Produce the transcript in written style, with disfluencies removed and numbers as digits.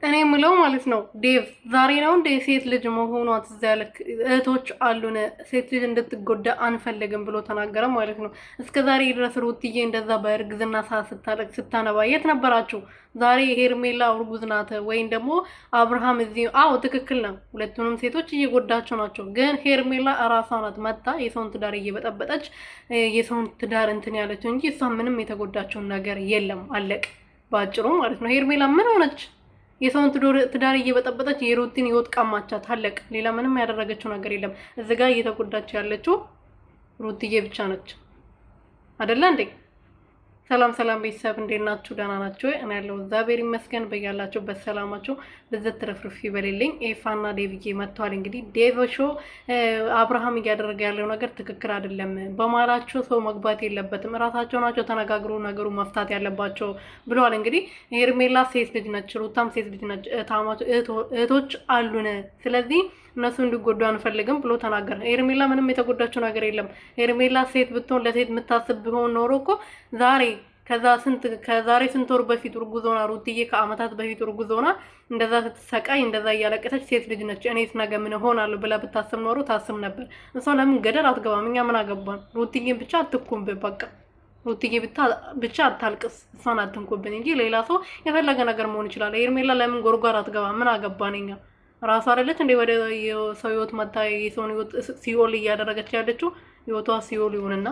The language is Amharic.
እኔ ምለው ማለት ነው ዴቭ ዛሬ ነው እንደ ሴት ልጅ መሆኗ ትዝ ያለክ እህቶች አሉን ሴት ልጅ እንድትጎዳ አንፈልግም ብሎ ተናገረ ማለት ነው። እስከ ዛሬ ድረስ ሩትዬ እንደዛ በእርግዝና ሰዓት ስታለቅ ስታነባ የት ነበራችሁ? ዛሬ ሄርሜላ እርጉዝ ናት ወይም ደግሞ አብርሃም እዚህ ትክክል ነው። ሁለቱንም ሴቶች እየጎዳቸው ናቸው። ግን ሄርሜላ እራሷ ናት መጣ የሰውን ትዳር እየበጠበጠች የሰውን ትዳር እንትን ያለችው እንጂ እሷ ምንም የተጎዳቸውን ነገር የለም። አለቅ ባጭሩ ማለት ነው። ሄርሜላ ምን ሆነች? የሰውን ትዳር እየበጠበጠች የሩቲን ህይወት ቀማቻት። አለቅ ሌላ ምንም ያደረገችው ነገር የለም። እዚህ ጋር እየተጎዳች ያለችው ሩትዬ ብቻ ነች አይደለ እንዴ? ሰላም ሰላም ቤተሰብ እንዴት ናችሁ? ደህና ናችሁ? እኔ ያለው እግዚአብሔር ይመስገን። በያላችሁ በሰላማችሁ በዘት ተረፍርፍ ይበልልኝ። ኤፋና ዴቪዬ መጥቷል። እንግዲህ ዴቭ ሾው አብርሃም እያደረገ ያለው ነገር ትክክል አይደለም። በማላችሁ ሰው መግባት የለበትም። ራሳቸው ናቸው ተነጋግሮ ነገሩ መፍታት ያለባቸው ብለዋል። እንግዲህ ሄርሜላ ሴት ልጅ ነች፣ ሩታም ሴት ልጅ ነች፣ እህቶች አሉን። ስለዚህ እነሱ እንዲጎዱ አንፈልግም ብሎ ተናገረ። ሄርሜላ ምንም የተጎዳቸው ነገር የለም። ሄርሜላ ሴት ብትሆን ለሴት የምታስብ ቢሆን ኖሮ እኮ ዛሬ ከዛሬ ስንት ወር በፊት እርጉዝ ሆና ሩትዬ ከአመታት በፊት እርጉዝ ሆና እንደዛ ስትሰቃይ እንደዛ እያለቀሰች ሴት ልጅ ነች እኔስ ነገ ምን ሆናለሁ ብላ ብታስብ ኖሮ ታስብ ነበር። እሷ ለምን ገደል አትገባም? እኛ ምን አገባን? ሩትዬን ብቻ አትኩምብ በቃ ሩትዬ ብቻ አታልቅስ፣ እሷን አትንኩብን እንጂ ሌላ ሰው የፈለገ ነገር መሆን ይችላል። ሄርሜላ ለምን ጎርጓር አትገባ? ምን አገባን እኛ? ራሷ አይደለች እንደ ወደ ሰው ህይወት መታ የሰውን ህይወት ሲኦል እያደረገች ያለችው? ህይወቷ ሲኦል ይሁንና